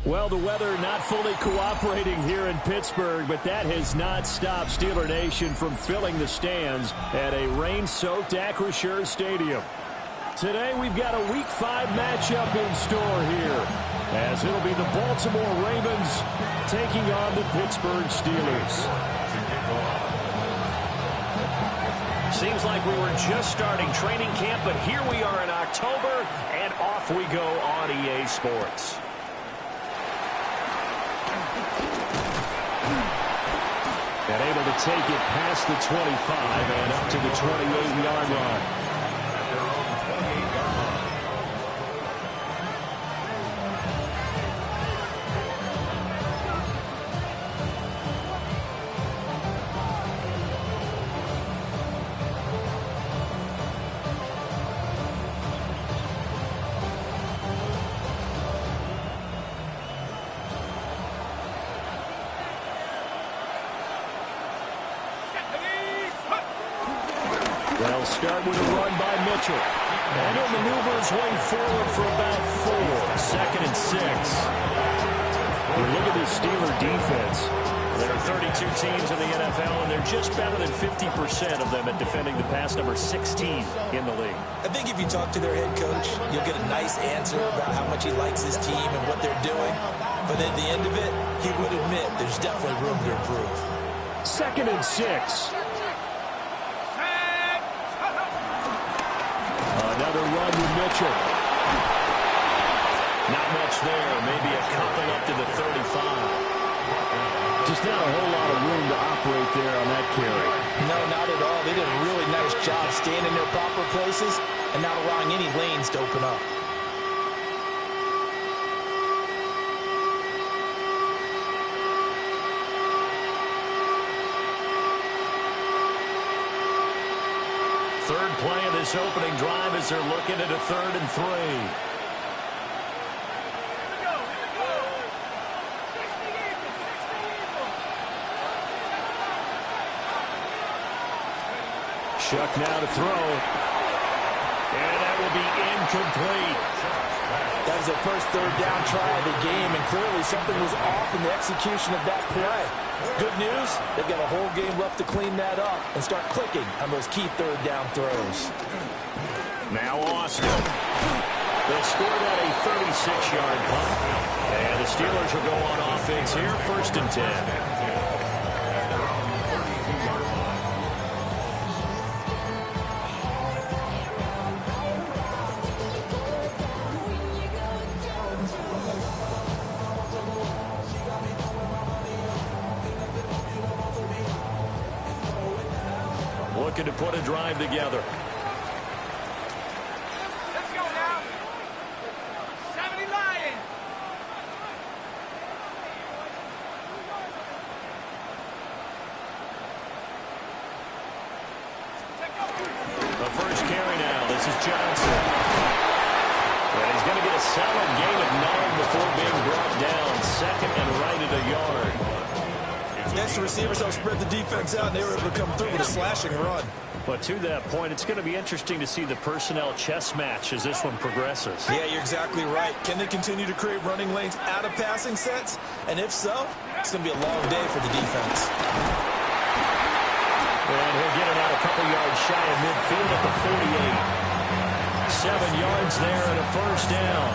Well, the weather not fully cooperating here in Pittsburgh, but that has not stopped Steeler Nation from filling the stands at a rain-soaked Acrisure Stadium. Today, we've got a Week 5 matchup in store here, as it'll be the Baltimore Ravens taking on the Pittsburgh Steelers. Seems like we were just starting training camp, but here we are in October, and off we go on EA Sports. And able to take it past the 25 and up to the 28-yard line. They'll start with a run by Mitchell. And he'll maneuver his way forward for about 4. Second and 6. You look at this Steeler defense. There are 32 teams in the NFL, and they're just better than 50% of them at defending the pass, number 16 in the league. I think if you talk to their head coach, you'll get a nice answer about how much he likes his team and what they're doing. But at the end of it, he would admit there's definitely room to improve. Second and 6. Another run with Mitchell. Not much there. Maybe a couple up to the 35. Just not a whole lot of room to operate there on that carry. No, not at all. They did a really nice job staying in their proper places and not allowing any lanes to open up. Third play of this opening drive as they're looking at a 3rd and 3. Shuck now to throw. And that will be incomplete. That was their first 3rd down try of the game, and clearly something was off in the execution of that play. Good news, they've got a whole game left to clean that up and start clicking on those key 3rd down throws. Now Austin. They'll score that a 36-yard punt. And the Steelers will go on offense here, 1st and 10. Looking to put a drive together. Let's go now. 70 Lions. The first carry now. This is Johnson. And he's going to get a solid gain of 9 before being brought down. 2nd and right at a yard. Next receivers help spread the defense out, and they were able to come through with a slashing run. But to that point, it's going to be interesting to see the personnel chess match as this one progresses. Yeah, you're exactly right. Can they continue to create running lanes out of passing sets? And if so, it's going to be a long day for the defense. And he'll get it out a couple yards shy of midfield at the 48. 7 yards there and a 1st down.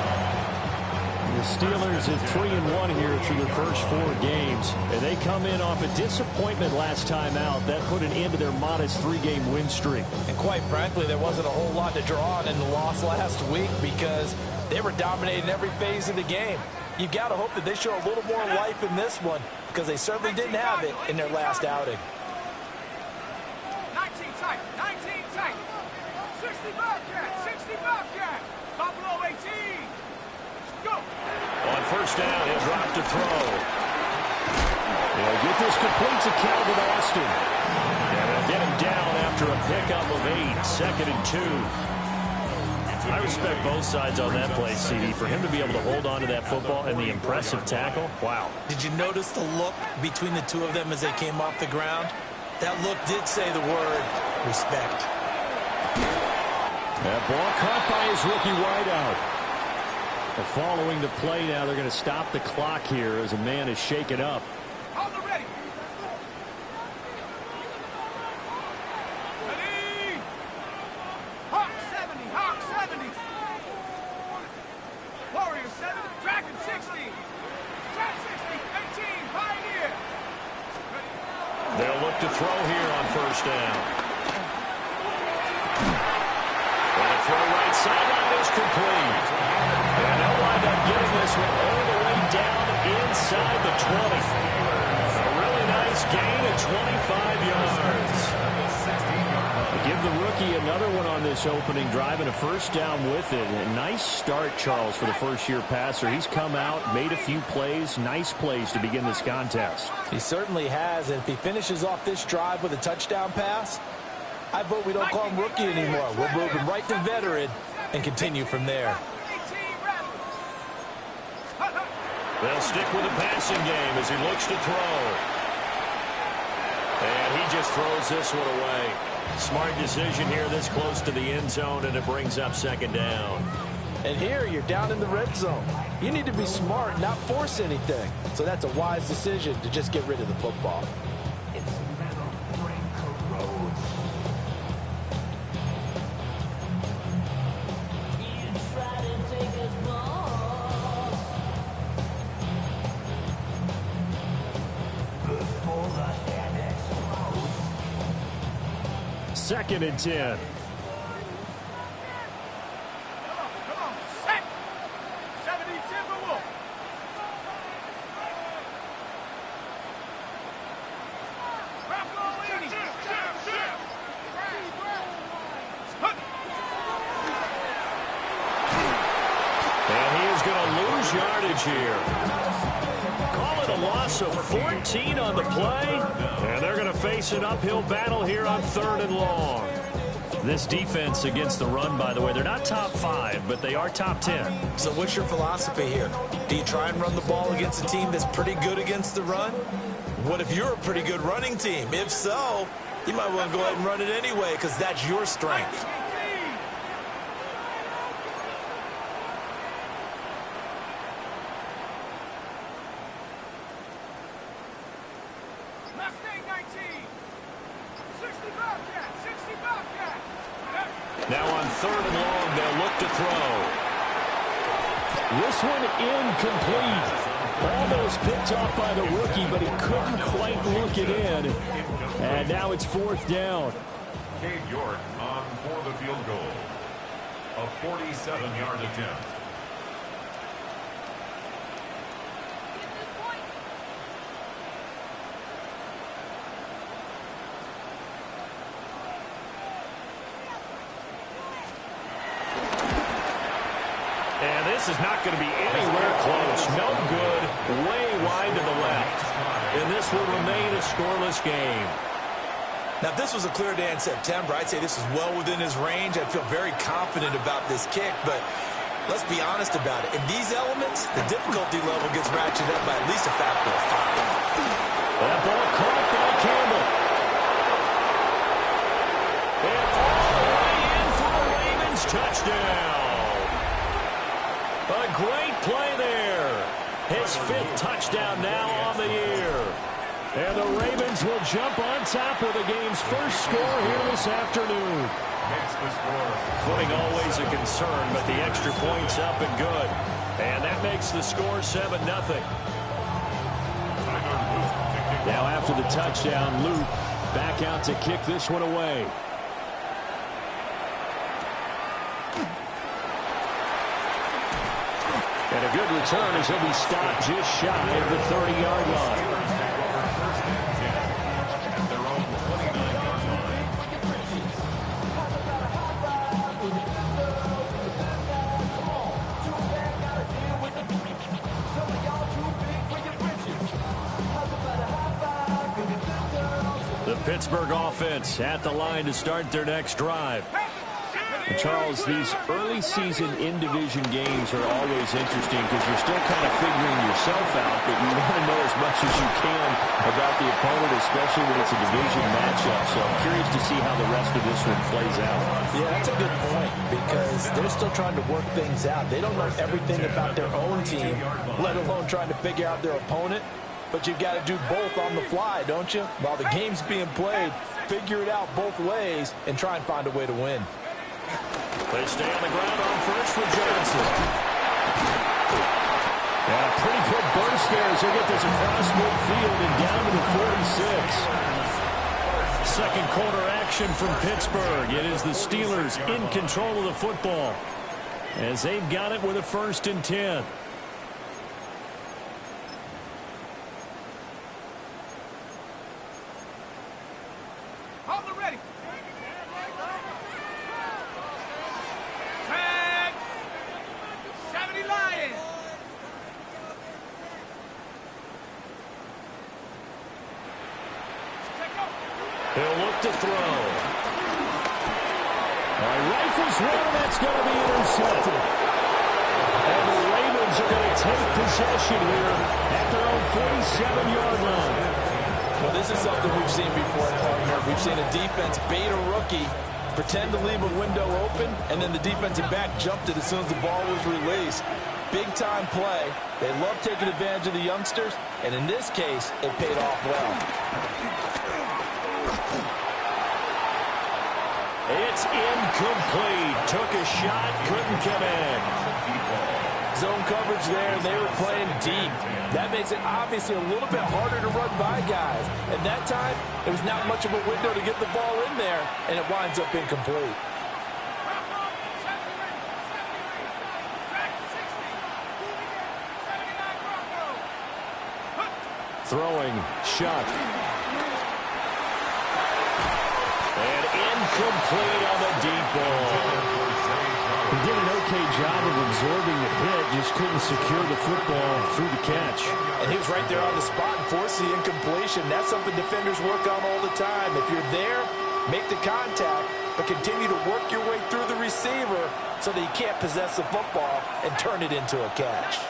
The Steelers at 3-1 here through their first 4 games. And they come in off a disappointment last time out. That put an end to their modest 3-game win streak. And quite frankly, there wasn't a whole lot to draw on in the loss last week because they were dominating every phase of the game. You got to hope that they show a little more life in this one because they certainly didn't have it in their last outing. 19 tight, 19 tight. 60 Bobcat, 60 Bobcat. Buffalo 18. Go. On 1st down, he'll drop to throw. They'll get this complete to Calvin Austin. And they'll get him down after a pickup of 8. 2nd and 2. I respect both sides on that play, CD. For him to be able to hold on to that football and the impressive tackle, wow. Did you notice the look between the two of them as they came off the ground? That look did say the word respect. That ball caught by his rookie wideout. Well, following the play now, they're going to stop the clock here as a man is shaken up. On the ready. Ready. Hawk 70. Hawk 70. Warrior 7. Dragon 60. Trap 60. 18. Pioneer. Ready. They'll look to throw here on first down. And the throw right sideline is complete. And they'll wind up getting this one all the way down inside the 20. A really nice gain of 25 yards. Give the rookie another one on this opening drive and a first down with it. A nice start, Charles, for the first-year passer. He's come out, made a few plays, nice plays to begin this contest. He certainly has, and if he finishes off this drive with a touchdown pass, I vote we don't call him rookie anymore. We'll move him right to veteran and continue from there. They'll stick with the passing game as he looks to throw. And he just throws this one away. Smart decision here this close to the end zone, and it brings up second down. And here you're down in the red zone. You need to be smart, not force anything. So that's a wise decision to just get rid of the football. Second and 10. Come on, set. 70 Timberwolf. Buffalo 80. And he is going to lose yardage here. Call it a loss of 14 on the play. And they're going to face an uphill battle here on third and long. This defense against the run, by the way, they're not top 5, but they are top 10. So what's your philosophy here? Do you try and run the ball against a team that's pretty good against the run? What if you're a pretty good running team? If so, you might want to go ahead and run it anyway because that's your strength. Now on third and long, they'll look to throw. This one incomplete. Almost picked off by the rookie, but he couldn't quite look it in. And now it's fourth down. Cade York on for the field goal. A 47-yard attempt. And this is not going to be anywhere close. No good. Way wide to the left. And this will remain a scoreless game. Now, if this was a clear day in September, I'd say this is well within his range. I'd feel very confident about this kick, but let's be honest about it. In these elements, the difficulty level gets ratcheted up by at least a factor of 5. That ball caught by Campbell. And all the way in for a Ravens touchdown. A great play there. His 5th touchdown now on the year. And the Ravens will jump on top with the game's first score here this afternoon. Makes the score. Footing always a concern, but the extra point's up and good. And that makes the score 7-0. Now after the touchdown, Luke back out to kick this one away. And a good return as he'll be stopped just shy of the 30-yard line. The Pittsburgh offense at the line to start their next drive. And Charles, these early season in-division games are always interesting because you're still kind of figuring yourself out, but you want to know as much as you can about the opponent, especially when it's a division matchup. So I'm curious to see how the rest of this one plays out. Yeah, that's a good point because they're still trying to work things out. They don't know everything about their own team, let alone trying to figure out their opponent. But you've got to do both on the fly, don't you? While the game's being played, figure it out both ways and try and find a way to win. They stay on the ground on first with Johnson. Yeah, a pretty good burst there as they get this across midfield and down to the 46. Second quarter action from Pittsburgh. It is the Steelers in control of the football as they've got it with a 1st and 10. Hold the ready. He'll look to throw. Rifles one, that's going to be intercepted. And the Ravens are going to take possession here at their own 47-yard line. Well, this is something we've seen before, partner. We've seen a defense bait a rookie, pretend to leave a window open, and then the defensive back jumped it as soon as the ball was released. Big-time play. They love taking advantage of the youngsters, and in this case, it paid off well. It's incomplete. Took a shot, couldn't connect. Zone coverage there, and they were playing deep. That makes it obviously a little bit harder to run by guys. At that time, it was not much of a window to get the ball in there, and it winds up incomplete. Throwing, shot. And incomplete on the deep ball. He did an okay job of absorbing the hit, just couldn't secure the football through the catch. And he was right there on the spot and forced the incompletion. That's something defenders work on all the time. If you're there, make the contact, but continue to work your way through the receiver so that you can't possess the football and turn it into a catch.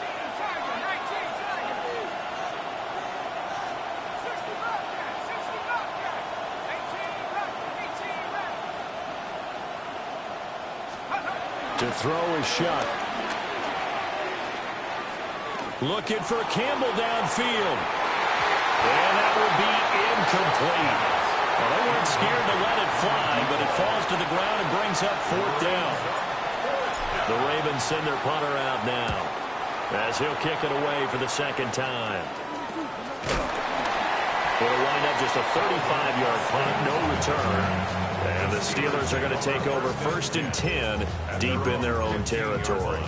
To throw his shot. Looking for Campbell downfield. And that will be incomplete. Well, they weren't scared to let it fly, but it falls to the ground and brings up 4th down. The Ravens send their punter out now as he'll kick it away for the 2nd time. It'll wind up just a 35-yard punt, no return. And the Steelers are going to take over 1st and 10 deep in their own territory.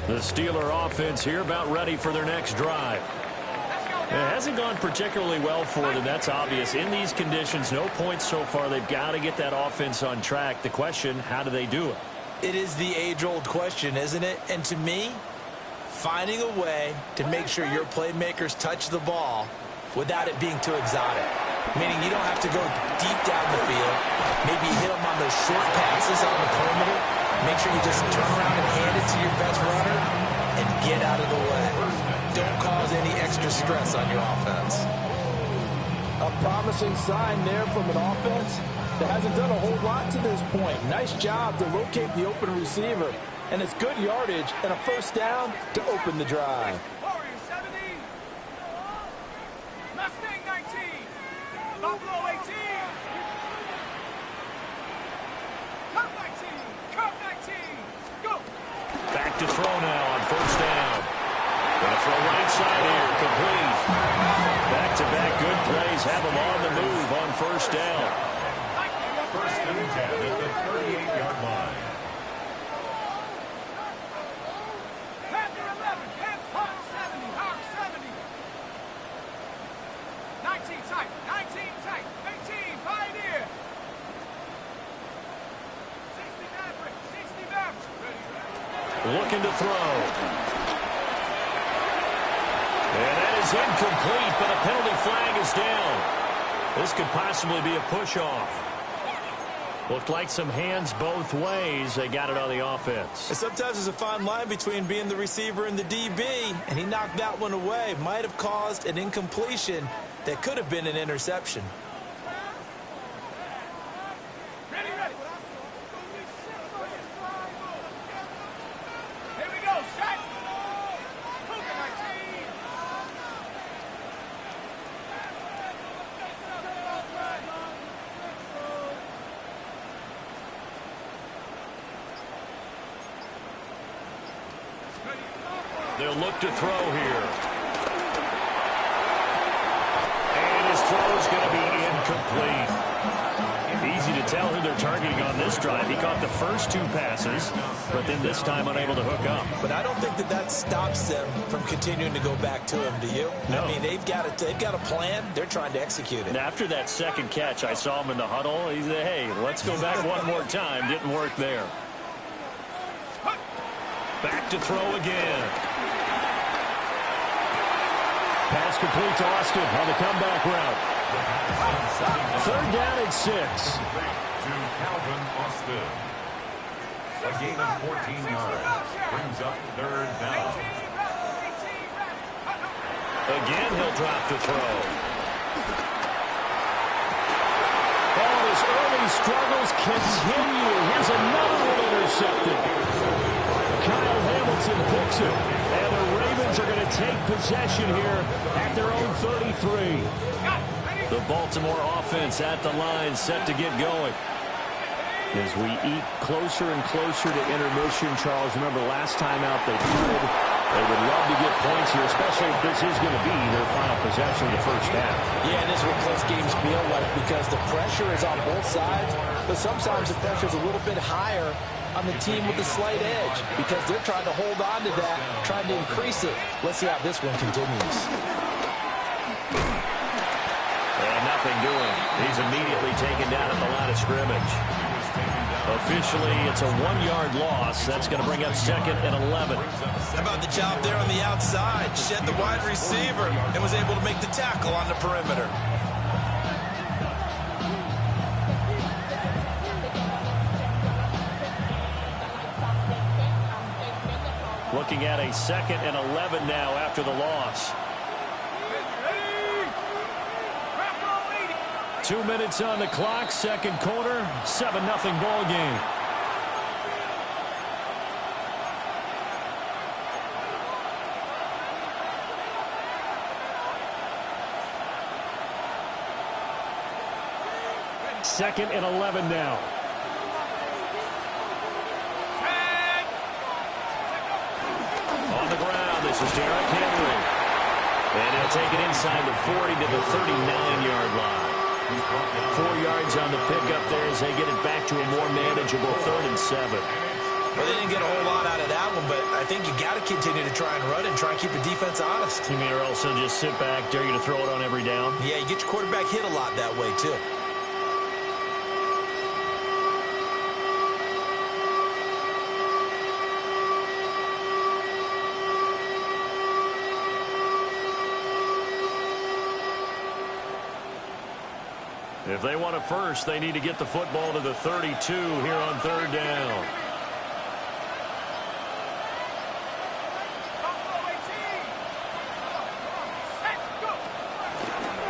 The Steeler offense here about ready for their next drive. It hasn't gone particularly well for them. That's obvious. In these conditions, no points so far. They've got to get that offense on track. The question, how do they do it? It is the age-old question, isn't it? And to me, finding a way to make sure your playmakers touch the ball without it being too exotic. Meaning you don't have to go deep down the field. Maybe you hit them on those short passes on the perimeter. Make sure you just turn around and hand it to your best runner and get out of the way. Don't cause any extra stress on your offense. A promising sign there from an offense that hasn't done a whole lot to this point. Nice job to locate the open receiver. And it's good yardage and a 1st down to open the drive. Warriors 70. Mustang 19. Buffalo 18. Cup 19. Cup 19. Go. Back to throw now on 1st down. Gonna throw right side here, complete. Back-to-back good plays have them on the move on 1st down. 1st and 10 at the 38-yard line. Panther 11. Panther 70. Hawk 70. 19 tight. 19 tight. 18. Pioneer. 60 Maverick. 60 Maverick. Ready. Looking to throw. And that is incomplete, but a penalty flag is down. This could possibly be a push-off. Looked like some hands both ways. They got it on the offense. And sometimes there's a fine line between being the receiver and the DB, and he knocked that one away. Might have caused an incompletion that could have been an interception. Ready, ready. Here we go, set. Cougar 19. They'll look to throw here. And his throw is going to be incomplete. Easy to tell who they're targeting on this drive. He caught the first two passes, but then this time unable to hook up. But I don't think that stops them from continuing to go back to him, do you? No. I mean, they've got a plan. They're trying to execute it. And after that second catch, I saw him in the huddle. He said, hey, let's go back one more time. Didn't work there. Back to throw again. Pass complete to Austin on the comeback route. Third down and 6. To Calvin Austin. A gain of 14 yards. Brings up third down. Again, he'll drop to throw. Oh, his early struggles continue. Here's another one intercepted. Kyle Hamilton picks it. And the Ravens are going to take possession here at their own 33. The Baltimore offense at the line, set to get going. As we eat closer and closer to intermission, Charles, remember last time out they punted. They would love to get points here, especially if this is going to be their final possession of the first half. Yeah, and this is what close games feel like because the pressure is on both sides, but sometimes the pressure is a little bit higher on the team with the slight edge because they're trying to hold on to that, trying to increase it. Let's see how this one continues. And nothing doing. He's immediately taken down at the line of scrimmage. Officially, it's a 1-yard loss. That's going to bring up 2nd and 11. How about the job there on the outside? Shed the wide receiver and was able to make the tackle on the perimeter. Looking at a 2nd and 11 now after the loss. 2 minutes on the clock, second quarter, 7-0 ball game. Second and 11 now. On the ground, this is Derrick Henry. And he'll take it inside the 40 to the 39-yard line. 4 yards on the pickup there as they get it back to a more manageable 3rd and 7. Well, they didn't get a whole lot out of that one, but I think you got to continue to try and run and try and keep the defense honest. You mean or else they'll just sit back, dare you to throw it on every down? Yeah, you get your quarterback hit a lot that way, too. If they want it first, they need to get the football to the 32 here on 3rd down.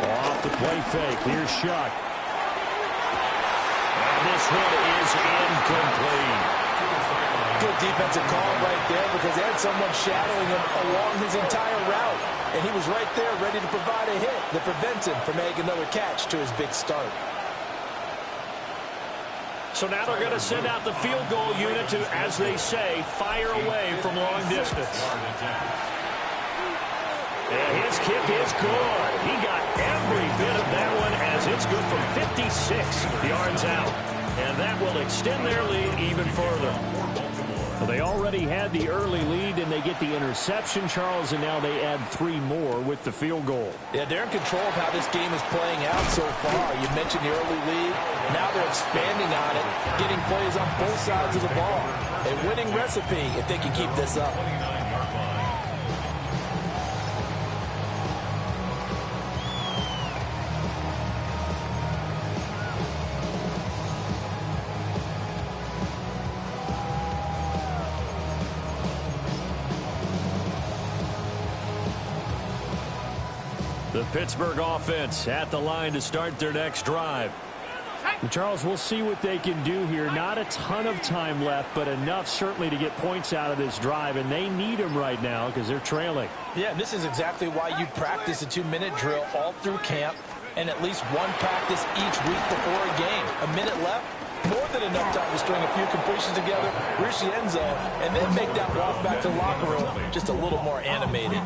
Off the play fake. Here's Shuck. And this one is incomplete. Good defensive call right there because they had someone shadowing him along his entire route. And he was right there ready to provide a hit that prevents him from making another catch to his big start. So now they're going to send out the field goal unit to, as they say, fire away from long distance. And his kick is good. He got every bit of that one as it's good from 56 yards out. And that will extend their lead even further. Well, they already had the early lead, and they get the interception, Charles, and now they add 3 more with the field goal. Yeah, they're in control of how this game is playing out so far. You mentioned the early lead. Now they're expanding on it, getting plays on both sides of the ball. A winning recipe if they can keep this up. The Pittsburgh offense at the line to start their next drive. And Charles, we'll see what they can do here. Not a ton of time left, but enough certainly to get points out of this drive, and they need them right now because they're trailing. Yeah, and this is exactly why you practice a 2-minute drill all through camp and at least one practice each week before a game. A minute left, more than enough time to string a few completions together, reach the end zone, and then make that walk back to the locker room just a little more animated.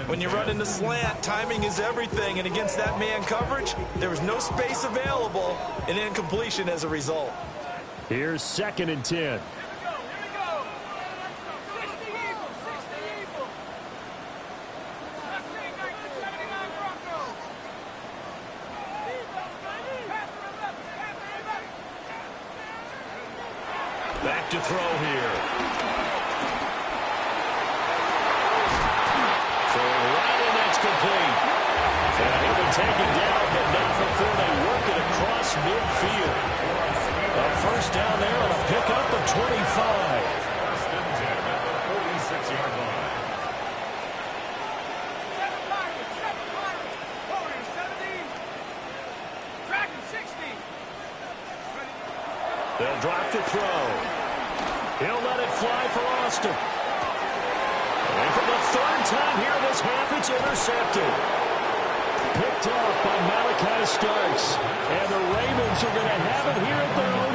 When you run in the slant, timing is everything, and against that man coverage, there was no space available, and incompletion as a result. Here's 2nd and 10. Back to throw here. So right in, that's complete. And he'll be taken down, but not before they work it across midfield. A first down there on a pickup of 25. First and 10 at the 46-yard line. They'll drop to throw. He'll let it fly for Austin. And for the 3rd time here this half, it's intercepted. Picked off by Malachi Starks. And the Ravens are going to have it here at their own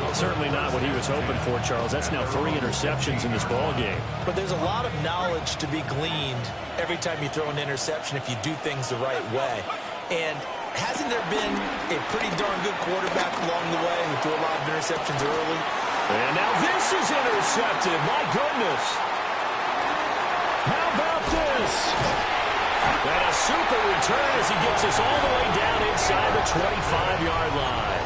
15. Certainly not what he was hoping for, Charles. That's now 3 interceptions in this ball game. But there's a lot of knowledge to be gleaned every time you throw an interception if you do things the right way. And hasn't there been a pretty darn good quarterback along the way who threw a lot of interceptions early? And now this is intercepted. My goodness. How about this? And a super return as he gets us all the way down inside the 25-yard line.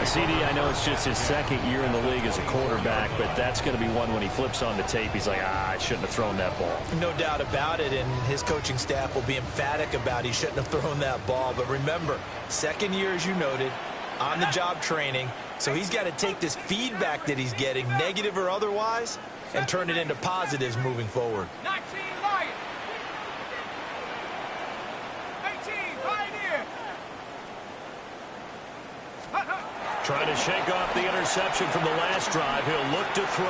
CD, I know it's just his 2nd year in the league as a quarterback, but that's going to be one when he flips on the tape. He's like, I shouldn't have thrown that ball. No doubt about it, and his coaching staff will be emphatic about he shouldn't have thrown that ball. But remember, 2nd year, as you noted, on-the-job training, so he's got to take this feedback that he's getting, negative or otherwise, and turn it into positives moving forward. 19 Lions. 18 Pioneer. Trying to shake off the interception from the last drive. He'll look to throw.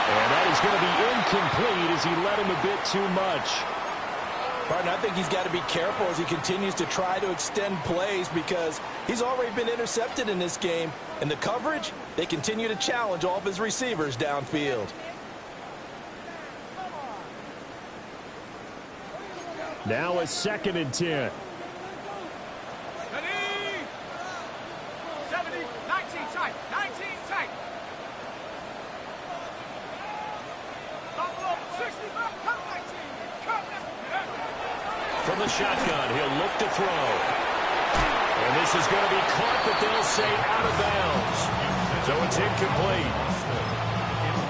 And that is going to be incomplete as he let him a bit too much. Martin, I think he's got to be careful as he continues to try to extend plays because he's already been intercepted in this game. And the coverage, they continue to challenge all of his receivers downfield. Now a 2nd and 10. 19 tight. 19 tight. Buffalo 65. Cut 19. Cut. From the shotgun, he'll look to throw. And this is going to be caught, but they'll say out of bounds. So it's incomplete.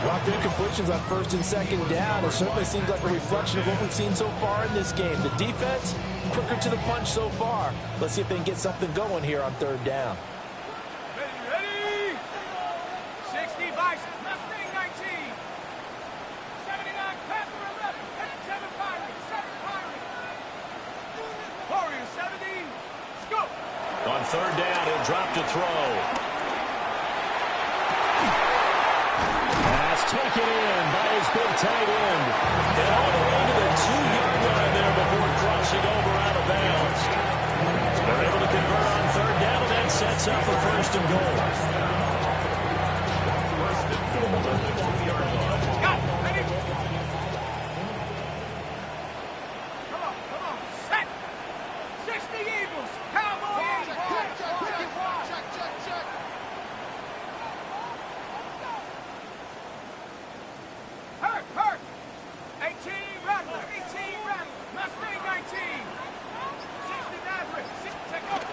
Rock incompletions on 1st and 2nd down. It certainly seems like a reflection of what we've seen so far in this game. The defense, quicker to the punch so far. Let's see if they can get something going here on 3rd down. Ready. 60 Bison. Mustang 19. 79 Panther 11. 7 Pirates. 7 Pirates. Warriors 70. Scoop. On 3rd down, he'll drop to throw. Pass taken in by his big tight end. And all the way to the 2-yard line there before crossing over out of bounds. They're able to convert on 3rd down, and that sets up a 1st and goal. Got it. Ready. Come on. Set. 60 Eagles. Cowboy Eagles. Check. Hurt. 18 Rattler. Mustang 19. 60 Nazareth. Check up.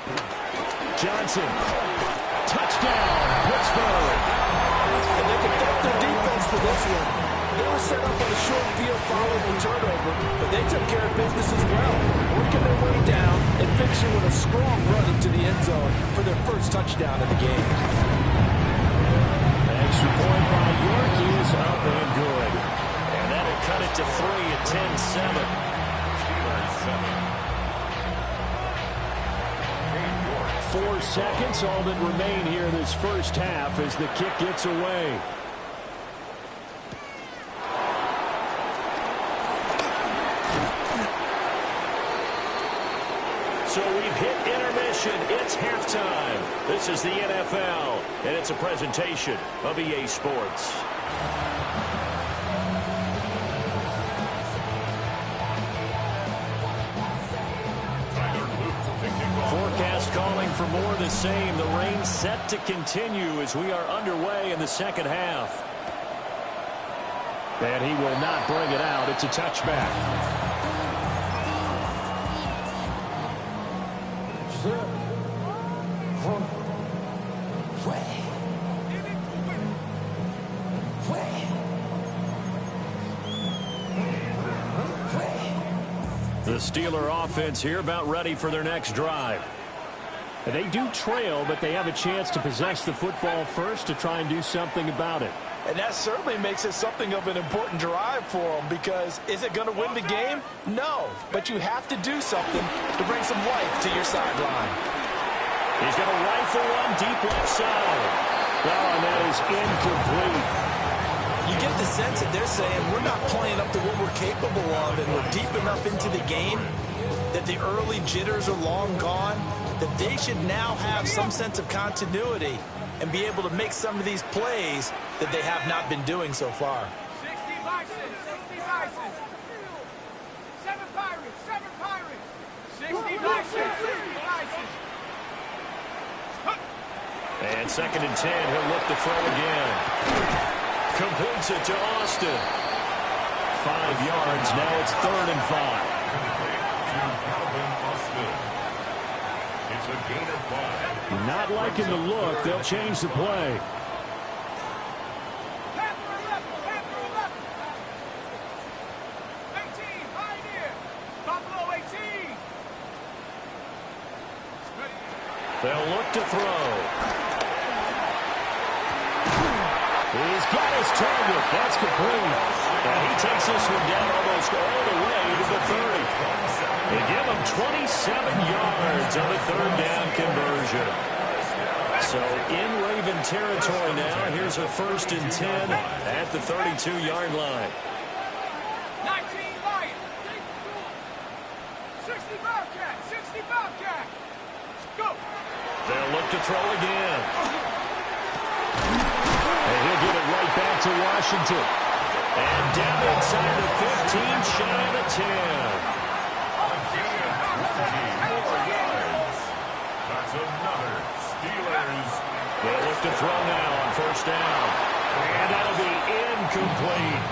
Johnson. Touchdown, Pittsburgh. And they can thank their defense for this one. They were set up on a short field following the turnover, but they took care of business as well, working their way down and finishing with a strong run into the end zone for their 1st touchdown of the game. Extra point by York is up and good. to 3 at 10-7. Steelers 7. 4 seconds, all that remain here in this first half as the kick gets away. So we've hit intermission. It's halftime. This is the NFL, and it's a presentation of EA Sports. Forecast calling for more of the same. The rain set to continue as we are underway in the second half. And he will not bring it out. It's a touchback. The Steeler offense here about ready for their next drive. And they do trail, but they have a chance to possess the football first to try and do something about it. And that certainly makes it something of an important drive for them, because is it going to win the game? No, but you have to do something to bring some life to your sideline. He's going to rifle one deep left side. Oh, and that is incomplete. You get the sense that they're saying we're not playing up to what we're capable of, and we're deep enough into the game that the early jitters are long gone, that they should now have some sense of continuity and be able to make some of these plays that they have not been doing so far. 60 Bison, 60 Bison. 7 Pirates, 7 Pirates. 60 Bison, 60 Bison. And 2nd and 10, he'll look to throw again. Completes it to Austin. 5 yards, now it's 3rd and 5. It's a gain of 5. Not liking the look, they'll change the play. Panther 11. 18, Pioneer. Buffalo 18. They'll look to throw. He's got his target. That's complete. And he takes this one down almost all the way to the 30. They give him 27 yards on the 3rd down conversion. So in Raven territory now. Here's a 1st and 10 at the 32-yard line. 19 Lion. 60 Bobcat, 60 Bobcat. Go. They'll look to throw again. And he'll get it right back to Washington. And down inside the 15, shy of the 10. That's another Steelers. They'll look to throw now on 1st down. And that'll be incomplete.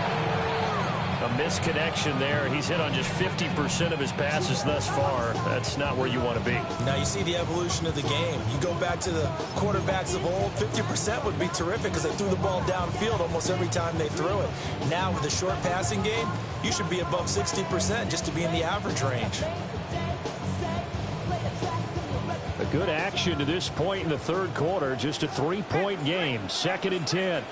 A misconnection there. He's hit on just 50% of his passes thus far. That's not where you want to be. Now you see the evolution of the game. You go back to the quarterbacks of old, 50% would be terrific because they threw the ball downfield almost every time they threw it. Now with the short passing game, you should be above 60% just to be in the average range. A good action to this point in the 3rd quarter. Just a 3-point game. 2nd and 10.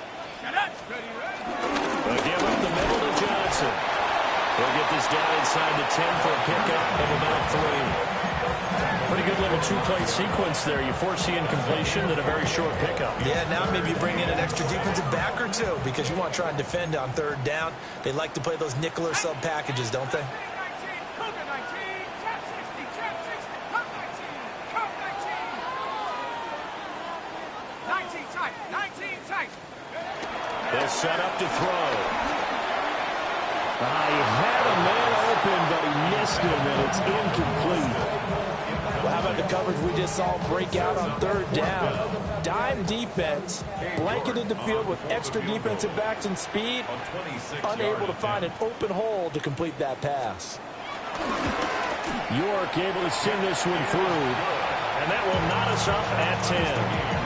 They'll give up the middle to Johnson. He'll get this down inside the 10 for a pickup of about 3. Pretty good little 2-play sequence there. You force the incompletion and a very short pickup. Yeah, now maybe you bring in an extra defensive back or two because you want to try and defend on 3rd down. They like to play those nickel or sub packages, don't they? 19 tight. They'll set up to throw. He had a man open, but he missed him, and it's incomplete. Well, how about the coverage we just saw break out on 3rd down? Dime defense, blanketed the field with extra defensive backs and speed, unable to find an open hole to complete that pass. York able to send this one through, and that will knot us up at 10.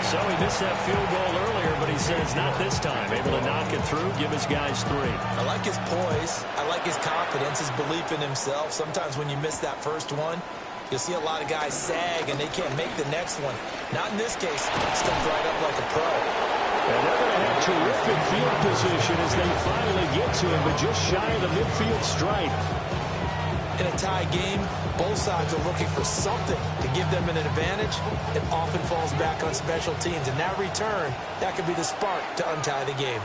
So he missed that field goal earlier, but he says not this time. Able to knock it through, give his guys 3. I like his poise. I like his confidence, his belief in himself. Sometimes when you miss that first one, you'll see a lot of guys sag and they can't make the next one. Not in this case. Stepped right up like a pro. And they're going to have terrific field position as they finally get to him, but just shy of the midfield stripe. In a tie game, both sides are looking for something to give them an advantage. It often falls back on special teams, and that return, that could be the spark to untie the game.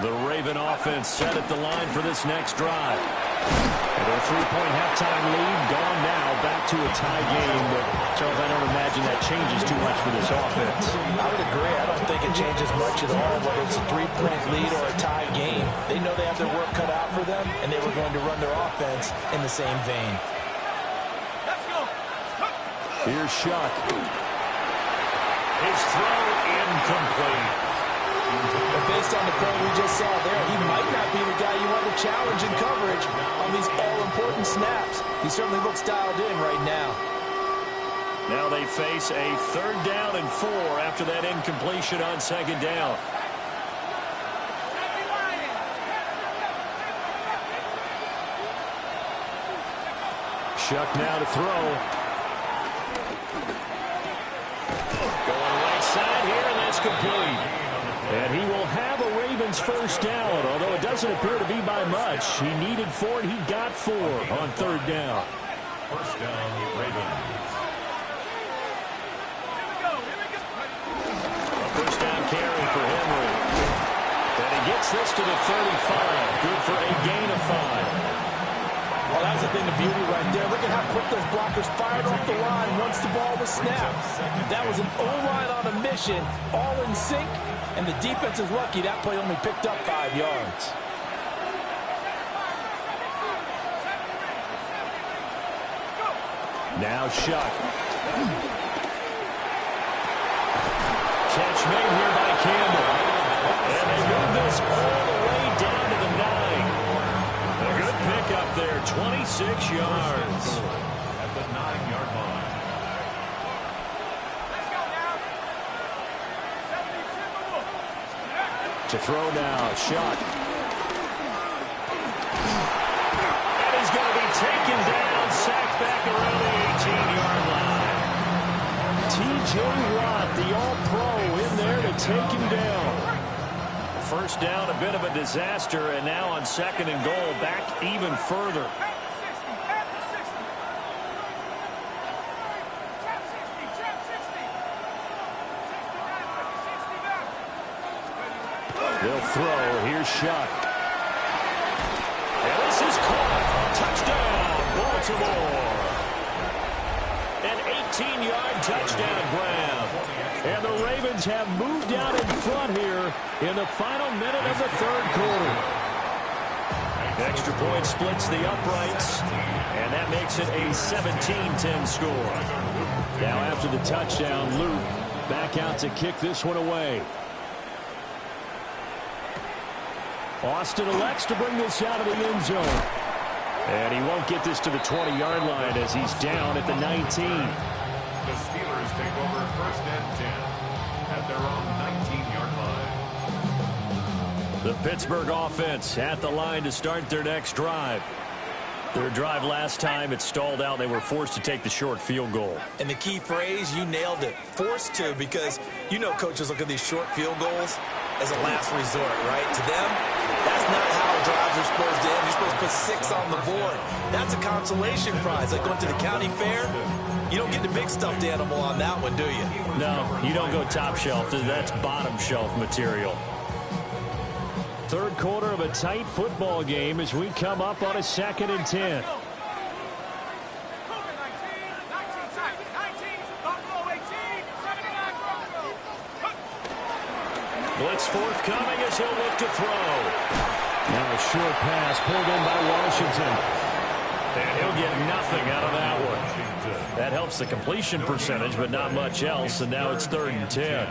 The Raven offense set at the line for this next drive. And their three-point halftime lead gone now, back to a tie game. But, Charles, I don't imagine that changes too much for this offense. I would agree. I don't think it changes much at all, whether it's a three-point lead or a tie game. They know they have their work cut out for them, and they were going to run their offense in the same vein. Let's go. Here's Shuck. His throw incomplete. But based on the play we just saw there, he might not be the guy you want to challenge in coverage on these all-important snaps. He certainly looks dialed in right now. Now they face a 3rd down and 4 after that incompletion on 2nd down. Shuck now to throw. Going right side here, and that's complete. And he will have a Ravens first down, although it doesn't appear to be by much. He needed 4, and he got 4 on 3rd down. First down, Ravens. A first down carry for Henry. And he gets this to the 35. Good for a gain of 5. Well, that's the thing of beauty right there. Look at how quick those blockers fired off the line once the ball was snapped. That was an O-line on a mission, all in sync, and the defense is lucky that play only picked up 5 yards. Now Shuck. Catch made here by Campbell. And they move this all the way down to the 9. A good pickup there, 26 yards. At the 9-yard line. Let's go now. 72. To throw now, Shuck. And he's going to be taken down, sacked back around the 18-yard line. T.J. Watt, the all-pro, in there to take him down. First down, a bit of a disaster, and now on 2nd and goal, back even further. They'll throw. Here's Shuck. And this is caught. Touchdown, Baltimore. An 18-yard touchdown grab. And the Ravens have moved out in front here in the final minute of the 3rd quarter. Extra point splits the uprights, and that makes it a 17-10 score. Now after the touchdown, Luke back out to kick this one away. Austin elects to bring this out of the end zone. And he won't get this to the 20-yard line as he's down at the 19. The Steelers take over 1st and 10 at their own 19-yard line. The Pittsburgh offense at the line to start their next drive. Their drive last time, it stalled out. They were forced to take the short field goal. And the key phrase, you nailed it. Forced to, because you know coaches look at these short field goals as a last resort, right? To them, that's not how drives are supposed to end. You're supposed to put 6 on the board. That's a consolation prize. Like going to the county fair, you don't get the big stuffed animal on that one, do you? No, you don't go top shelf. That's bottom shelf material. 3rd quarter of a tight football game as we come up on a 2nd and 10. Blitz forthcoming as he'll look to throw. Now a short pass pulled in by Washington. And he'll get nothing out of that one. That helps the completion percentage, but not much else. And now it's 3rd and 10.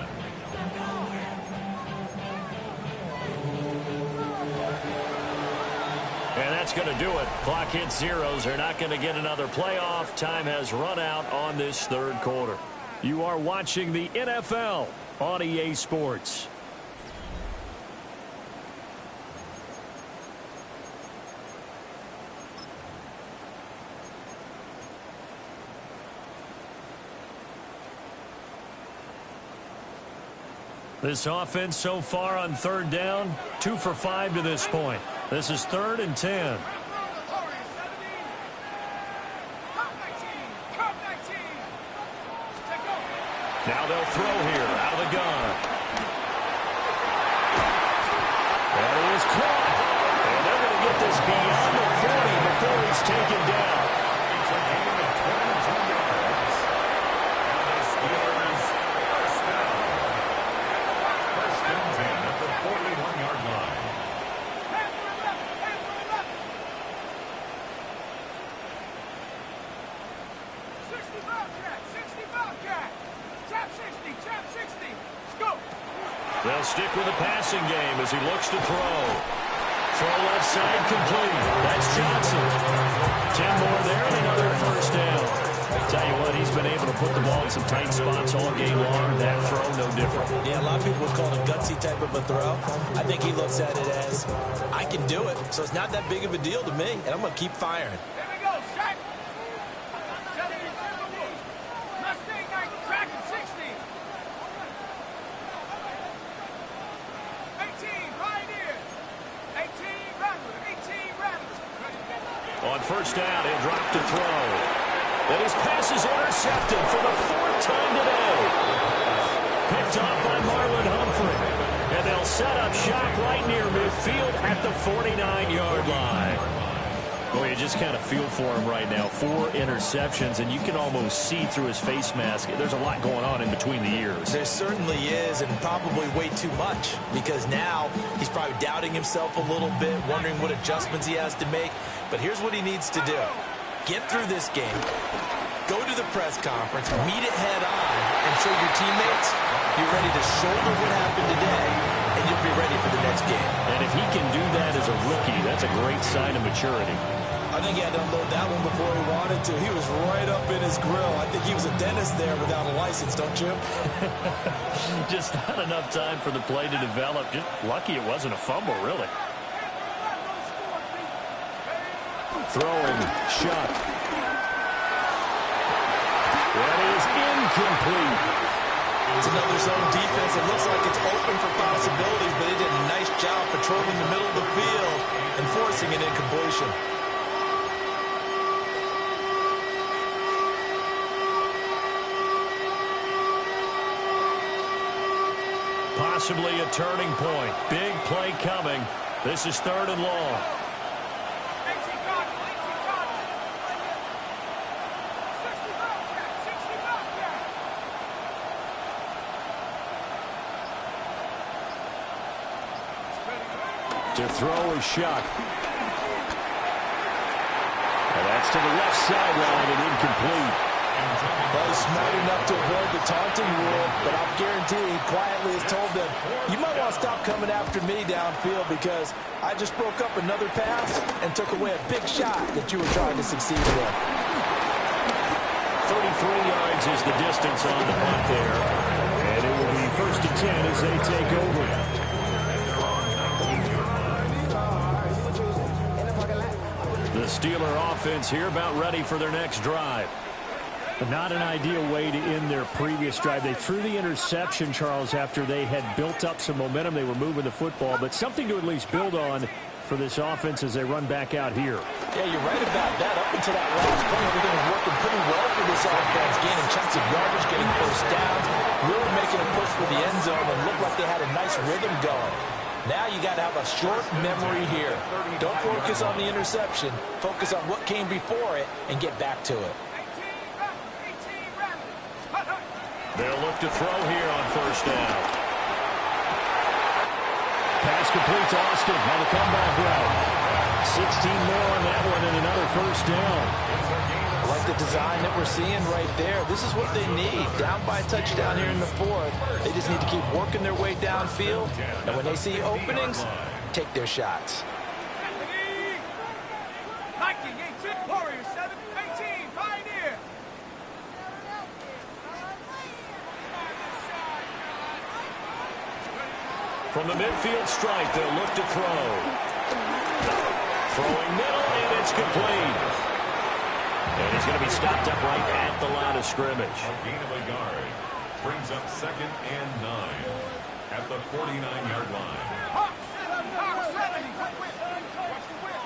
And that's going to do it. Clock hits zeros. They're not going to get another playoff. Time has run out on this 3rd quarter. You are watching the NFL on EA Sports. This offense so far on third down, 2 for 5 to this point. This is 3rd and 10. Now they'll throw here out of the gun. That is caught. And they're going to get this beyond the 40 before he's taken down. It's a game of 22 yards. And the Steelers first down. First and 10 at the 41-yard line. 60 Bobcat, 60 Bobcat. Trap 60, trap 60. Let's go. They'll stick with the passing game as he looks to throw. Throw left side complete. That's Johnson. 10 more there and another first down. Tell you what, he's been able to put the ball in some tight spots all game long. That throw, no different. Yeah, a lot of people would call it a gutsy type of a throw. I think he looks at it as, I can do it, so it's not that big of a deal to me, and I'm going to keep firing. Here we go, Shaq. 70 Timberwolves. Mustang Knight, track at 60. 18, Pioneer. 18, Rattler. 18, Rattler. On first down, he'll drop to throw. And his pass is intercepted for the 4th time today. Picked off by Marlon Humphrey. And they'll set up shop right near midfield at the 49-yard line. Boy, you just kind of feel for him right now. 4 interceptions, and you can almost see through his face mask. There's a lot going on in between the ears. There certainly is, and probably way too much, because now he's probably doubting himself a little bit, wondering what adjustments he has to make. But here's what he needs to do. Get through this game, go to the press conference, meet it head on, and show your teammates you're ready to shoulder what happened today, and you'll be ready for the next game. And if he can do that as a rookie, that's a great sign of maturity. I think he had to unload that one before he wanted to. He was right up in his grill. I think he was a dentist there without a license, don't you? Just not enough time for the play to develop. Just lucky it wasn't a fumble, really. Throwing, shot. That is incomplete. It's another zone defense. It looks like it's open for possibilities, but they did a nice job patrolling the middle of the field and forcing an incompletion. Possibly a turning point. Big play coming. This is 3rd and long. To throw is shot. And that's to the left sideline and incomplete. Well, he's smart enough to avoid the taunting rule, but I'll guarantee he quietly has told them, you might want to stop coming after me downfield because I just broke up another pass and took away a big shot that you were trying to succeed with. 33 yards is the distance on the punt there. And it will be 1st and 10 as they take over. The Steeler offense here about ready for their next drive. Not an ideal way to end their previous drive. They threw the interception, Charles, after they had built up some momentum. They were moving the football, but something to at least build on for this offense as they run back out here. Yeah, you're right about that. Up until that last point, everything was working pretty well for this offense, gaining chunks of yardage, getting first downs, really making a push for the end zone, and looked like they had a nice rhythm going. Now you got to have a short memory here. Don't focus on the interception. Focus on what came before it and get back to it. They'll look to throw here on first down. Pass complete to Austin on the comeback route. 16 more on that one and another first down. I like the design that we're seeing right there. This is what they need. Down by a touchdown here in the 4th. They just need to keep working their way downfield. And when they see openings, take their shots. Viking 18, Warriors 7, 18, Pioneer. From the midfield stripe, they'll look to throw. Throwing middle, and it's complete. And he's going to be stopped up right at the line of scrimmage. A gain of a yard brings up 2nd and 9. At at the 49-yard line. Hawk 70. Watch the whip.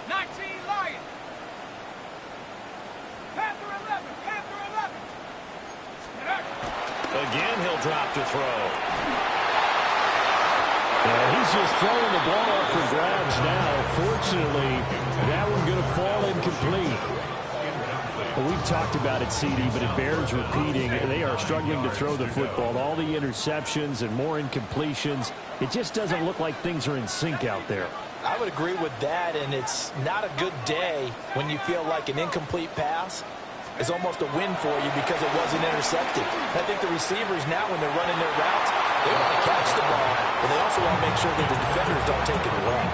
19 Lion. Panther 11. Again, he'll drop to throw. He's just throwing the ball up for grabs now. Fortunately, that one going to fall incomplete. Well, we've talked about it, CD, but it bears repeating. They are struggling to throw the football. All the interceptions and more incompletions. It just doesn't look like things are in sync out there. I would agree with that, and it's not a good day when you feel like an incomplete pass is almost a win for you because it wasn't intercepted. I think the receivers now, when they're running their routes, they want to catch the ball, but they also want to make sure that the defenders don't take it away.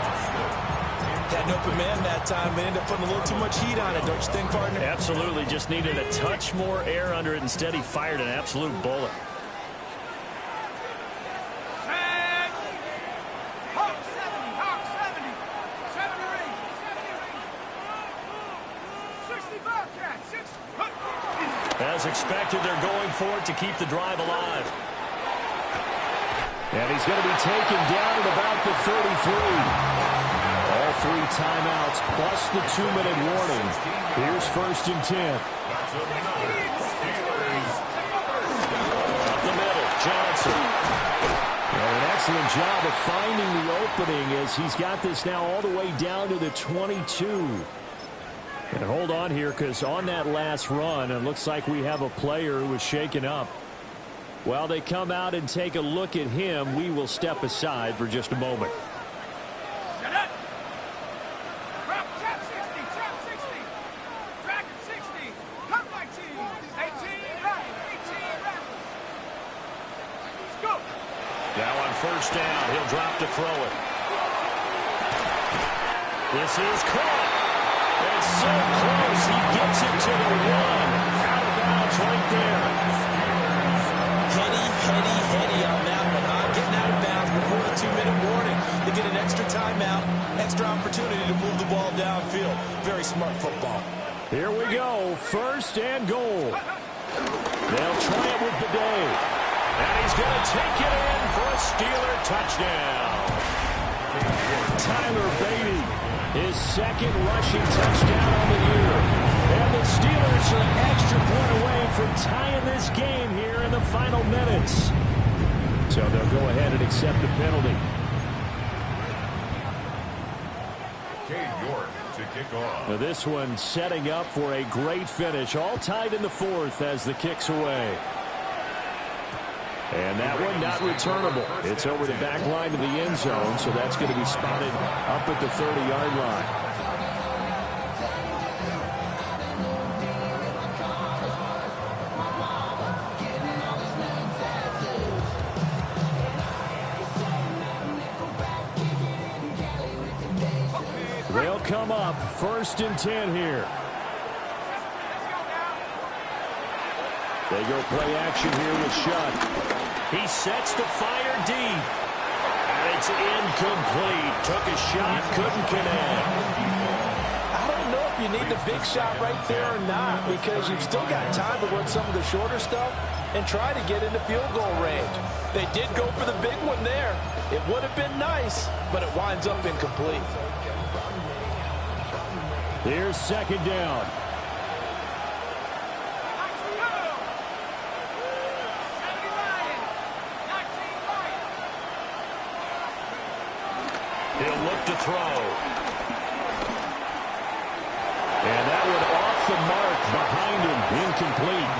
Had an open man that time, but ended up putting a little too much heat on it, don't you think, partner? Absolutely. Just needed a touch more air under it. Instead, he fired an absolute bullet. Hawk 70. 60 Bobcat. 60. As expected, they're going for it to keep the drive alive. And he's going to be taken down at about the 33. All 3 timeouts plus the 2-minute warning. Here's 1st and 10. Up the middle, Johnson. And an excellent job of finding the opening as he's got this now all the way down to the 22. And hold on here, because on that last run, it looks like we have a player who was shaken up. While they come out and take a look at him, we will step aside for just a moment. Now on 1st down, he'll drop to throw it. This is caught. It's so close. He gets it to the 1. Out of bounds right there. Heady on that one, huh? Getting out of bounds before the 2-minute warning. They get an extra timeout, extra opportunity to move the ball downfield. Very smart football. Here we go. 1st and goal. They'll try it with the day. And he's going to take it in for a Steeler touchdown. Tyler Beatty, his 2nd rushing touchdown on the year. And the Steelers are an extra point away from tying this game here in the final minutes. So they'll go ahead and accept the penalty. Cade York to kick off. Now this one setting up for a great finish. All tied in the 4th as the kick's away. And that one not returnable. It's over the back line of the end zone, so that's going to be spotted up at the 30-yard line. They'll come up 1st and 10 here. They go play action here with Shutt. He sets the fire deep. And it's incomplete. Took a shot, couldn't connect. I don't know if you need the big shot right there or not, because you've still got time to work some of the shorter stuff and try to get into field goal range. They did go for the big one there. It would have been nice, but it winds up incomplete. Here's 2nd down. He'll look to throw. And that one off the mark behind him. Incomplete.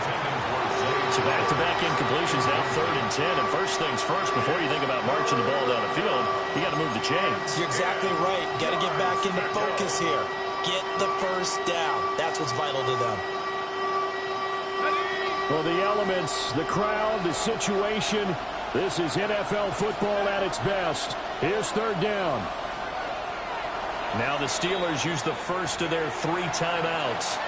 So back-to-back incompletions now 3rd and 10. And first things first, before you think about marching the ball down the field, you got to move the chains. You're exactly right. Got to get back into focus here. Get the 1st down. That's what's vital to them. Well, the elements, the crowd, the situation, this is NFL football at its best. Here's 3rd down. Now the Steelers use the first of their 3 timeouts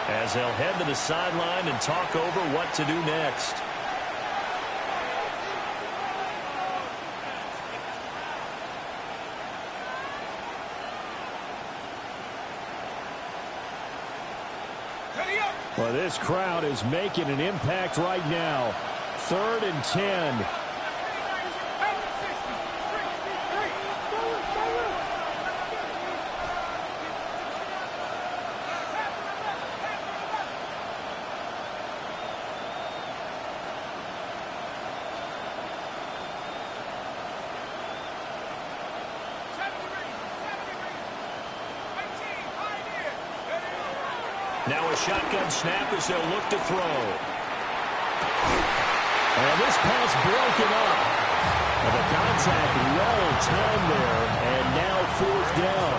as they'll head to the sideline and talk over what to do next. Well, Well, this crowd is making an impact right now. 3rd and 10. Now a shotgun snap as they'll look to throw. And this pass broken up. And the contact well timed there, and now 4th down.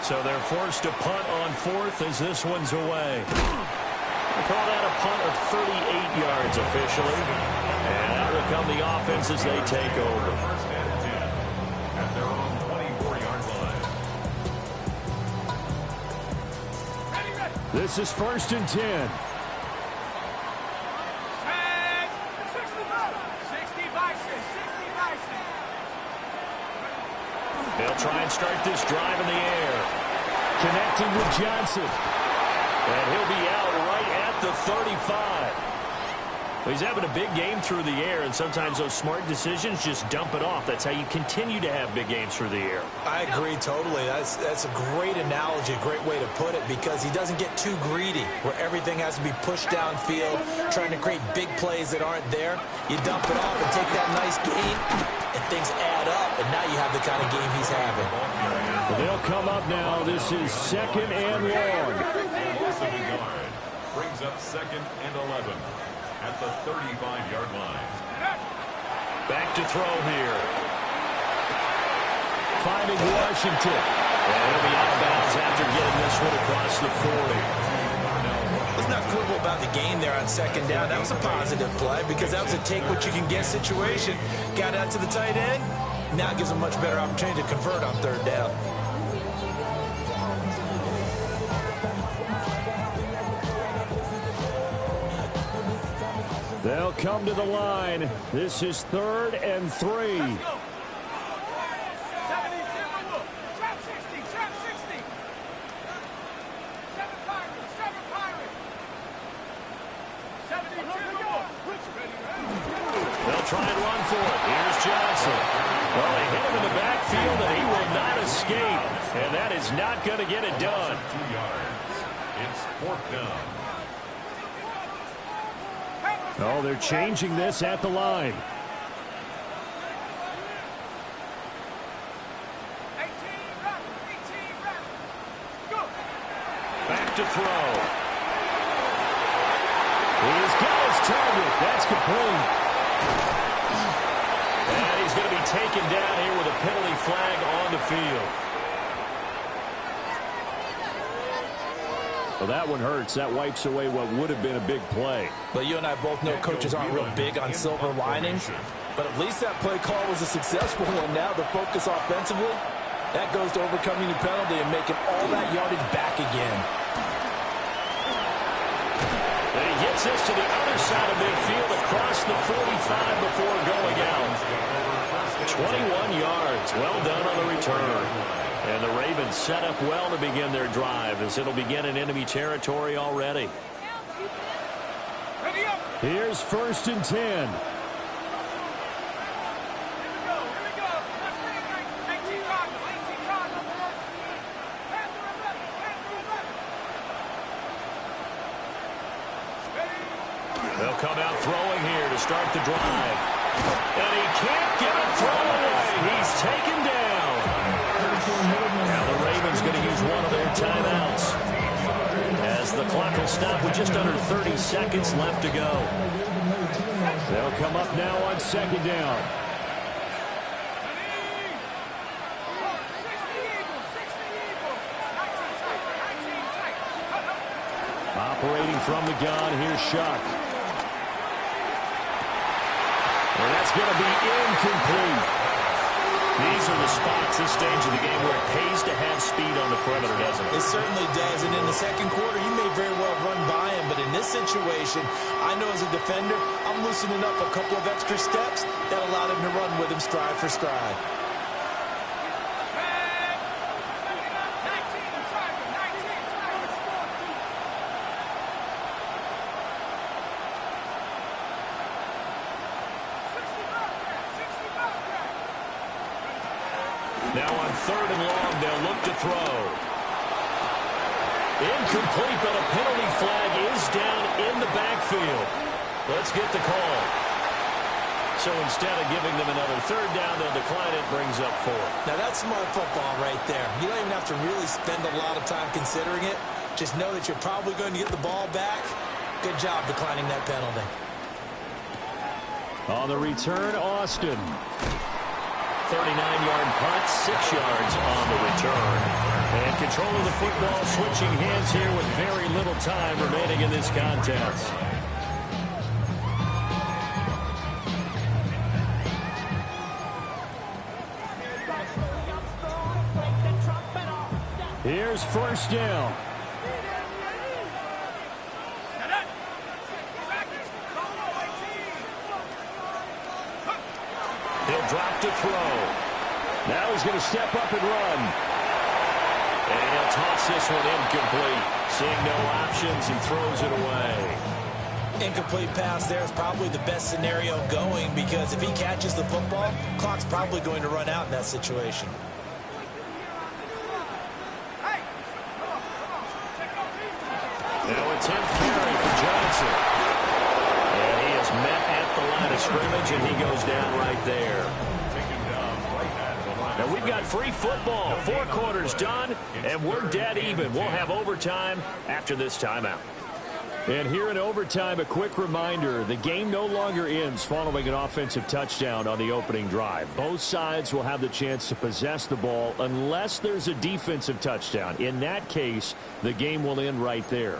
So they're forced to punt on 4th as this one's away. They call that a punt of 38 yards officially. And that will come the offense as they take over. First and 10 at their own 24-yard line. This is 1st and 10. They'll try and start this drive in the air. Connecting with Johnson. And he'll be out right at the 35. Well, he's having a big game through the air, and sometimes those smart decisions just dump it off. That's how you continue to have big games through the air. I agree totally. That's a great analogy, a great way to put it, because he doesn't get too greedy where everything has to be pushed downfield, trying to create big plays that aren't there. You dump it off and take that nice gain, and things add up, and now you have the kind of game he's having. Well, they'll come up now. This is 2nd and long. Loss of a yard brings up 2nd and 11 at the 35-yard line. Back to throw here. Finding Washington. And he'll be out of bounds after getting this one across the 40. Let's not quibble about the gain there on 2nd down. That was a positive play because that was a take-what-you-can-get situation. Got out to the tight end. Now it gives them a much better opportunity to convert on 3rd down. They'll come to the line. This is 3rd and 3. They'll try and run for it. Here's Johnson. Well, they hit him in the backfield, and he will not escape. And that is not going to get it done. 2 yards. It's 4th down. Oh, they're changing this at the line. Back to throw. He's got his target. That's complete. And he's going to be taken down here with a penalty flag on the field. Well, that one hurts. That wipes away what would have been a big play. But you and I both know coaches aren't real big on silver linings. But at least that play call was a successful one. Now the focus offensively, that goes to overcoming the penalty and making all that yardage back again. And he gets this to the other side of midfield across the 45 before going out. 21 yards. Well done on the return. And the Ravens set up well to begin their drive as it'll begin in enemy territory already. Here's 1st and 10. They'll come out throwing here to start the drive. And he can't get a throw away. He's taken down. Now the Ravens going to use one of their timeouts as the clock will stop with just under 30 seconds left to go. They'll come up now on 2nd down. Operating from the gun, here's Shuck. And that's going to be incomplete. These are the spots, this stage of the game, where it pays to have speed on the perimeter, doesn't it? It certainly does, and in the second quarter, he may very well run by him, but in this situation, I know as a defender, I'm loosening up a couple of extra steps that allowed him to run with him stride for stride. Now on 3rd and long, they'll look to throw. Incomplete, but a penalty flag is down in the backfield. Let's get the call. So instead of giving them another 3rd down, they'll decline it, brings up 4. Now that's smart football right there. You don't even have to really spend a lot of time considering it. Just know that you're probably going to get the ball back. Good job declining that penalty. On the return, Austin. 39-yard punt, 6 yards on the return. And control of the football, switching hands here with very little time remaining in this contest. Here's 1st down. He'll drop to throw. Now he's going to step up and run. And he'll toss this one incomplete. Seeing no options, he throws it away. Incomplete pass there is probably the best scenario going, because if he catches the football, clock's probably going to run out in that situation. Now a 10th carry for Johnson. And he is met at the line of scrimmage, and he goes down right there. Now we've got free football. 4 quarters done, and we're dead even. We'll have overtime after this timeout. And here in overtime, a quick reminder, the game no longer ends following an offensive touchdown on the opening drive. Both sides will have the chance to possess the ball unless there's a defensive touchdown. In that case, the game will end right there.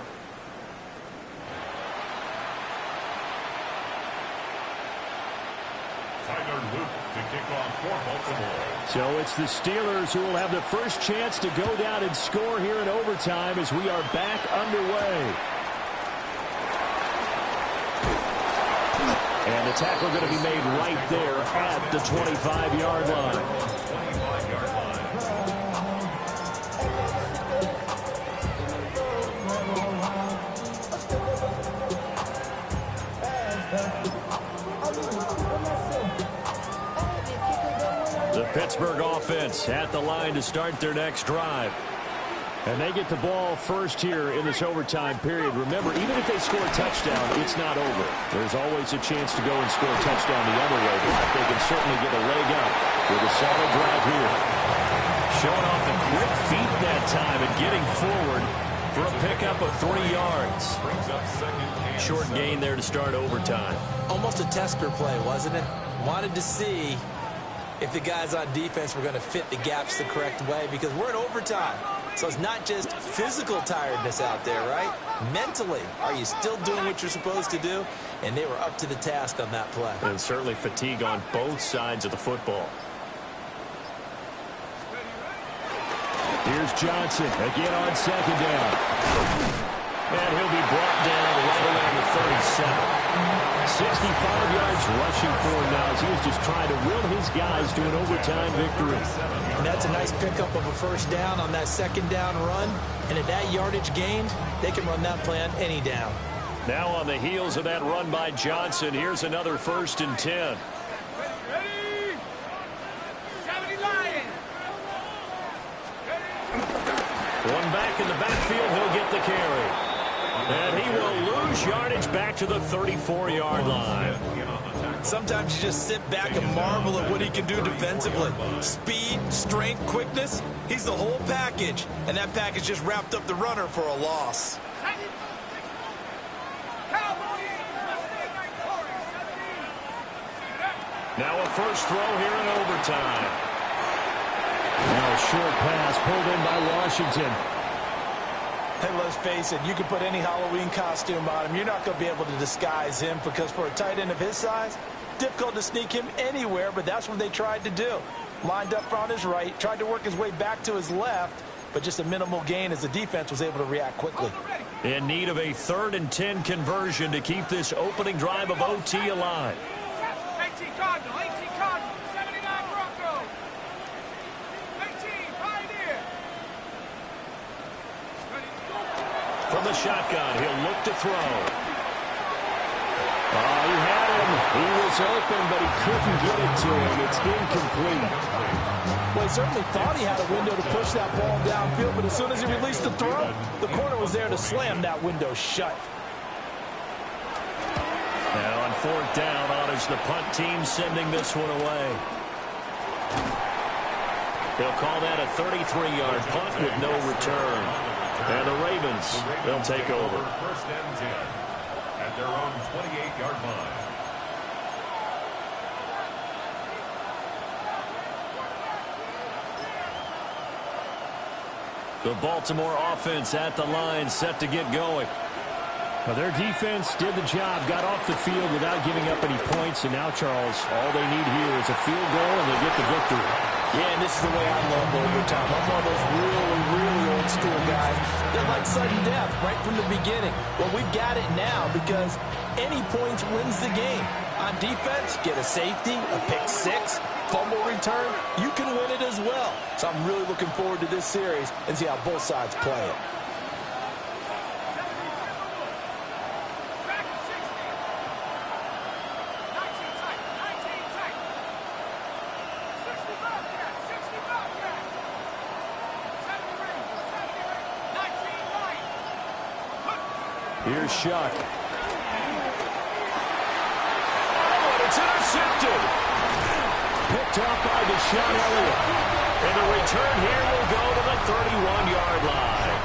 So it's the Steelers who will have the first chance to go down and score here in overtime as we are back underway. And the tackle going to be made right there at the 25-yard line. The Pittsburgh offense at the line to start their next drive. And they get the ball first here in this overtime period. Remember, even if they score a touchdown, it's not over. There's always a chance to go and score a touchdown the other way, but they can certainly get a leg up with a solid drive here. Showing off the quick feet that time and getting forward for a pickup of 3 yards. Short gain there to start overtime. Almost a tester play, wasn't it? Wanted to see if the guys on defense were going to fit the gaps the correct way, because we're in overtime. So it's not just physical tiredness out there, right? Mentally, are you still doing what you're supposed to do? And they were up to the task on that play. And certainly fatigue on both sides of the football. Here's Johnson again on 2nd down. And he'll be brought down right around the 37. 65 yards rushing for him now as he was just trying to will his guys to an overtime victory. And that's a nice pickup of a first down on that 2nd down run. And at that yardage gained, they can run that play on any down. Now on the heels of that run by Johnson, here's another 1st and 10. Ready? 70 Lions. One back in the backfield, he'll get the carry. And he will lose yardage back to the 34-yard line. Sometimes you just sit back and marvel at what he can do defensively. Speed, strength, quickness, he's the whole package. And that package just wrapped up the runner for a loss. Now a first throw here in overtime. Now a short pass pulled in by Washington. Hey, let's face it, you can put any Halloween costume on him. You're not going to be able to disguise him, because for a tight end of his size, difficult to sneak him anywhere, but that's what they tried to do. Lined up on his right, tried to work his way back to his left, but just a minimal gain as the defense was able to react quickly. In need of a 3rd and 10 conversion to keep this opening drive of OT alive. 18 Cardinal, 18 Cardinal, 79 Broncos. 18 Pioneer. From the shotgun, he'll look to throw. Oh, he had him. He was open, but he couldn't get it to him. It's incomplete. Well, he certainly thought he had a window to push that ball downfield, but as soon as he released the throw, the corner was there to slam that window shut. Now on fourth down, honors the punt team, sending this one away. They'll call that a 33-yard punt with no return. And the Ravens, they'll take over. First and 10 at their own 28-yard line. The Baltimore offense at the line, set to get going. Well, their defense did the job, got off the field without giving up any points, and now, Charles, all they need here is a field goal, and they get the victory. Yeah, and this is the way I love overtime. I'm one of those really old school guys that like sudden death right from the beginning. Well, we've got it now because any points wins the game. On defense, get a safety, a pick six, fumble return, you can win it as well. So I'm really looking forward to this series and see how both sides play it. Here's Shuck. Oh, it's intercepted. Picked up by Deshaun Elliott. And the return here will go to the 31-yard line.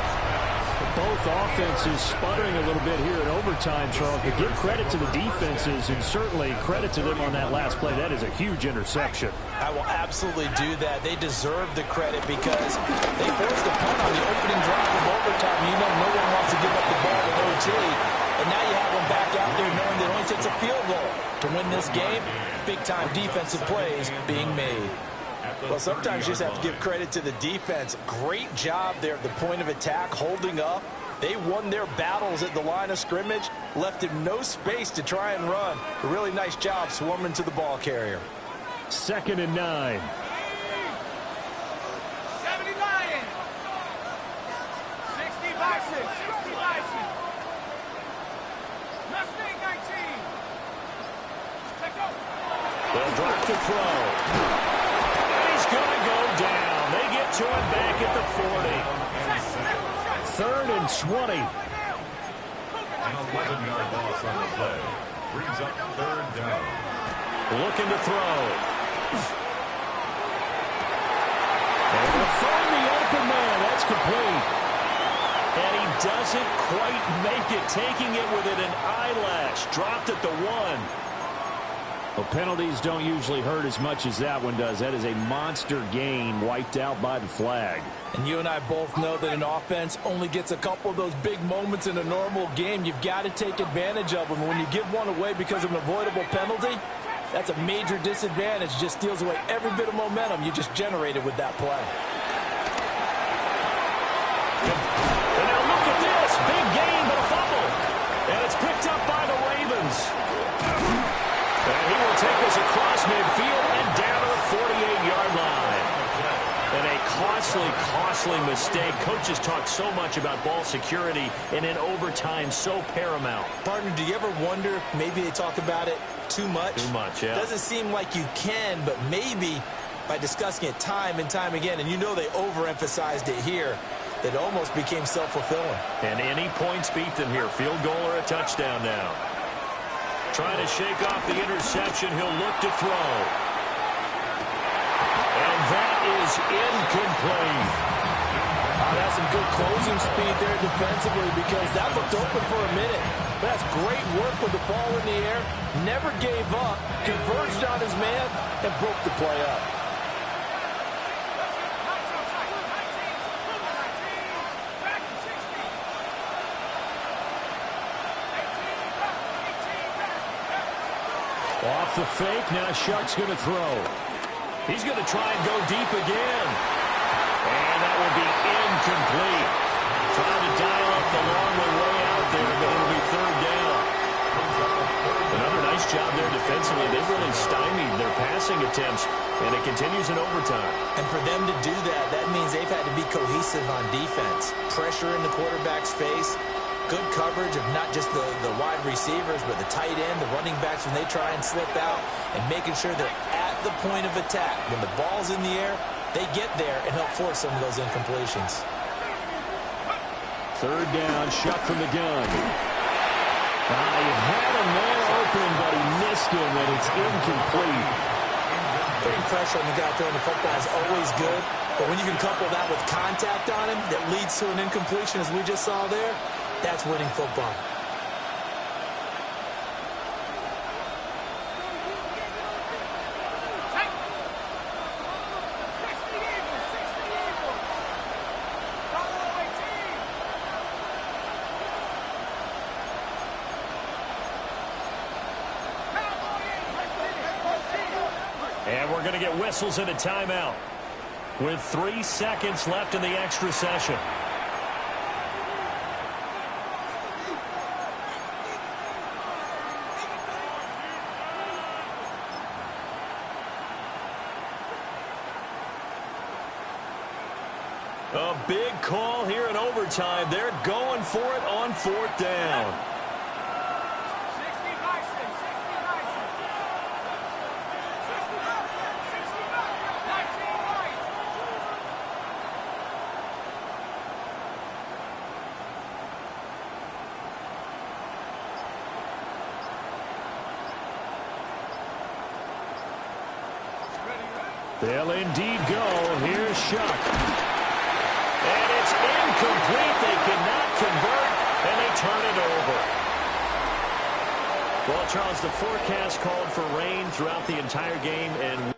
Both offenses sputtering a little bit here in overtime, Charles, but give credit to the defenses and certainly credit to them on that last play. That is a huge interception. I will absolutely do that. They deserve the credit because they forced a punt on the opening drive of overtime. You know no one wants to give up the ball in OT. And now you have them back out there knowing that it only takes a field goal to win this game. Big-time defensive plays being made. Well, sometimes you just have to give credit to the defense. Great job there at the point of attack, holding up. They won their battles at the line of scrimmage, left him no space to try and run. A really nice job swarming to the ball carrier. 2nd and 9. 70 Lions. 60 Bison. 60 Bison. Mustang 19. Take over. They'll drop to throw. He's going to go down. They get to him back at the 40. 3rd and 20. An 11-yard loss on the play. Brings up 3rd down. Looking to throw. And they'll find the open man. That's complete. And he doesn't quite make it, taking it within an eyelash. Dropped at the 1. Well, penalties don't usually hurt as much as that one does. That is a monster gain wiped out by the flag. And you and I both know that an offense only gets a couple of those big moments in a normal game. You've got to take advantage of them. And when you give one away because of an avoidable penalty, that's a major disadvantage. Just steals away every bit of momentum you just generated with that play. And now look at this. Big gain, but a fumble. And it's picked up by the Ravens. And he will take this across midfield and down to the 48-yard line. And a costly mistake. Coaches talk so much about ball security, and in overtime, so paramount. Partner, do you ever wonder if maybe they talk about it too much? Too much, yeah. Doesn't seem like you can, but maybe by discussing it time and time again, and you know they overemphasized it here, it almost became self-fulfilling. And any points beat them here. Field goal or a touchdown now. Trying to shake off the interception. He'll look to throw. And that is incomplete. That's some good closing speed there defensively because that looked open for a minute. That's great work with the ball in the air. Never gave up. Converged on his man and broke the play up. Off the fake, now Shuck's going to throw. He's going to try and go deep again. And that will be incomplete. Trying to dial up the long way out there, but it'll be 3rd down. Another nice job there defensively. They've really stymied their passing attempts, and it continues in overtime. And for them to do that, that means they've had to be cohesive on defense. Pressure in the quarterback's face. Good coverage of not just the wide receivers, but the tight end, the running backs when they try and slip out, and making sure they're at the point of attack. When the ball's in the air, they get there and help force some of those incompletions. Third down, Shuck from the gun. He had him there open, but he missed him, and it's incomplete. Putting pressure on the guy throwing the football is always good, but when you can couple that with contact on him that leads to an incompletion, as we just saw there, that's winning football. And we're going to get whistles and a timeout with 3 seconds left in the extra session. A big call here in overtime. They're going for it on 4th down. They'll indeed go. Here's Shuck. And it's incomplete. They cannot convert, and they turn it over. Well, Charles, the forecast called for rain throughout the entire game, and